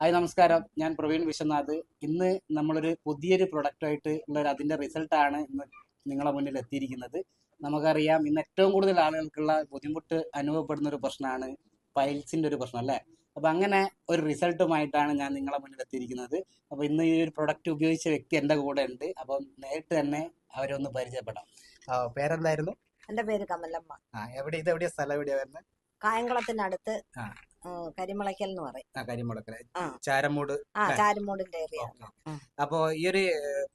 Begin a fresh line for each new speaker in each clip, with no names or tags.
Hi നമസ്കാരം, ഞാൻ പ്രവീൺ വിശ്വനാഥ്. ഇന്ന് നമ്മളൊരു പുതിയൊരു പ്രൊഡക്റ്റായിട്ട് ഉള്ള അതിൻ്റെ റിസൾട്ടാണ് ഇന്ന് നിങ്ങളെ മുന്നിൽ എത്തിയിരിക്കുന്നത്. നമുക്കറിയാം, ഇന്ന് ഏറ്റവും കൂടുതൽ ആളുകൾക്കുള്ള ബുദ്ധിമുട്ട് അനുഭവപ്പെടുന്ന ഒരു പ്രശ്നമാണ് പൈൽസിൻ്റെ ഒരു പ്രശ്നം, അല്ലേ? അപ്പം അങ്ങനെ ഒരു റിസൾട്ടുമായിട്ടാണ് ഞാൻ നിങ്ങളെ മുന്നിൽ എത്തിയിരിക്കുന്നത്. അപ്പോൾ ഇന്ന് ഈ ഒരു പ്രൊഡക്റ്റ് ഉപയോഗിച്ച വ്യക്തി എൻ്റെ കൂടെ ഉണ്ട്. അപ്പം നേരിട്ട് തന്നെ അവരെ ഒന്ന് പരിചയപ്പെടാം. പേരെന്തായിരുന്നു?
എന്റെ പേര് കമലമ്മ.
ഇതെവിടെയാ സ്ഥലം എവിടെയാ വരുന്നത്?
കായംകുളത്തിനടുത്ത് കരിമുളയ്ക്കൽ എന്ന് പറയും.
കരിമുളക്കൽ,
ആ
ചാരമൂട്.
ചാരുമൂടിന്റെ ഏരിയ.
അപ്പോ ഈ ഒരു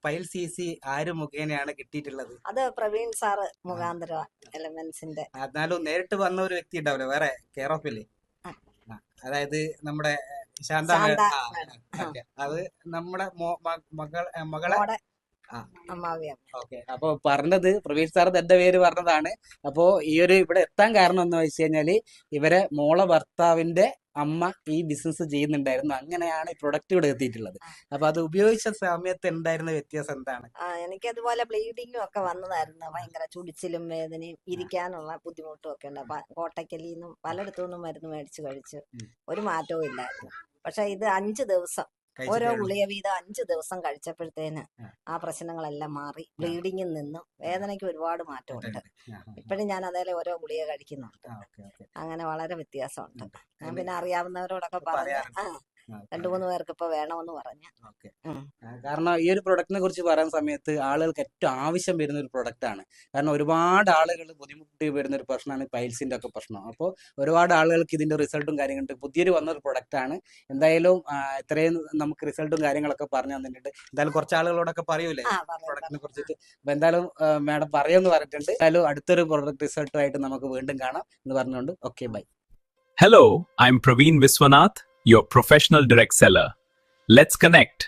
പൈൽ CC ആര് മുഖേനയാണ് കിട്ടിയിട്ടുള്ളത്?
അത് പ്രവീൺ സാറ് മുഖാന്തര എലമെന്റ്സിന്റെ.
എന്നാലും നേരിട്ട് വന്ന ഒരു വ്യക്തി ഉണ്ടാവില്ല, വേറെ കെയർ ഓഫ് ഇല്ലേ? അതായത് നമ്മുടെ ശാന്ത. അത് നമ്മുടെ മകളെ
അമ്മാവിയാണ്.
ഓക്കെ. അപ്പൊ പറഞ്ഞത് പ്രവീൺ സാർ എന്റെ പേര് പറഞ്ഞതാണ്. അപ്പോ ഈ ഒരു ഇവിടെ എത്താൻ കാരണം എന്ന് വെച്ച് കഴിഞ്ഞാല് ഇവരെ മോളെ ഭർത്താവിന്റെ അമ്മ ഈ ബിസിനസ് ചെയ്യുന്നുണ്ടായിരുന്നു. അങ്ങനെയാണ് ഈ പ്രൊഡക്റ്റ് ഇവിടെ എത്തിയിട്ടുള്ളത്. അപ്പൊ അത് ഉപയോഗിച്ച സമയത്ത് ഉണ്ടായിരുന്ന വ്യത്യാസം എന്താണ്?
എനിക്ക് അതുപോലെ ബ്ലീഡിങ്ങും ഒക്കെ വന്നതായിരുന്നു. ഭയങ്കര ചുടിച്ചിലും വേദനയും ഇരിക്കാനുള്ള ബുദ്ധിമുട്ടും ഒക്കെ ഉണ്ട്. അപ്പൊ കോട്ടക്കലിൽ നിന്നും പലയിടത്തു നിന്നും മരുന്ന് മേടിച്ച് കഴിച്ച് ഒരു മാറ്റവും ഇല്ലായിരുന്നു. പക്ഷെ ഇത് 5 ദിവസം ഓരോ ഗുളിക വീതം 5 ദിവസം കഴിച്ചപ്പോഴത്തേന് ആ പ്രശ്നങ്ങളെല്ലാം മാറി. ബ്ലീഡിങ്ങിൽ നിന്നും വേദനയ്ക്ക് ഒരുപാട് മാറ്റമുണ്ട്. ഇപ്പോഴും ഞാൻ അതേലെ ഓരോ ഗുളിക കഴിക്കുന്നുണ്ട്. അങ്ങനെ വളരെ വ്യത്യാസമുണ്ട്. ഞാൻ പിന്നെ അറിയാവുന്നവരോടൊക്കെ പറഞ്ഞ 2-3 പേർക്ക് ഇപ്പൊ വേണമെന്ന് പറഞ്ഞു.
കാരണം ഈ ഒരു പ്രൊഡക്റ്റിനെ കുറിച്ച് പറയുന്ന സമയത്ത് ആളുകൾക്ക് ഏറ്റവും ആവശ്യം വരുന്ന ഒരു പ്രൊഡക്റ്റ് ആണ്. കാരണം ഒരുപാട് ആളുകൾ ബുദ്ധിമുട്ടി വരുന്ന ഒരു പ്രശ്നമാണ് പൈൽസിന്റെ ഒക്കെ പ്രശ്നം. അപ്പോൾ ഒരുപാട് ആളുകൾക്ക് ഇതിന്റെ റിസൾട്ടും കാര്യങ്ങളും പുതിയൊരു വന്നൊരു പ്രൊഡക്റ്റ് ആണ്. എന്തായാലും ഇത്രയും നമുക്ക് റിസൾട്ടും കാര്യങ്ങളൊക്കെ പറഞ്ഞു തന്നിട്ടുണ്ട്. എന്തായാലും കുറച്ച് ആളുകളോടൊക്കെ പറയൂലേ പ്രൊഡക്റ്റിനെ കുറിച്ചിട്ട്? അപ്പൊ എന്തായാലും മാഡം പറയുമെന്ന് പറഞ്ഞിട്ടുണ്ട്. എന്തായാലും അടുത്തൊരു പ്രൊഡക്റ്റ് റിസൾട്ടുമായിട്ട് നമുക്ക് വീണ്ടും കാണാം എന്ന് പറഞ്ഞുകൊണ്ട് okay, bye.
Hello, I'm Praveen Viswanath, your professional direct seller. Let's connect.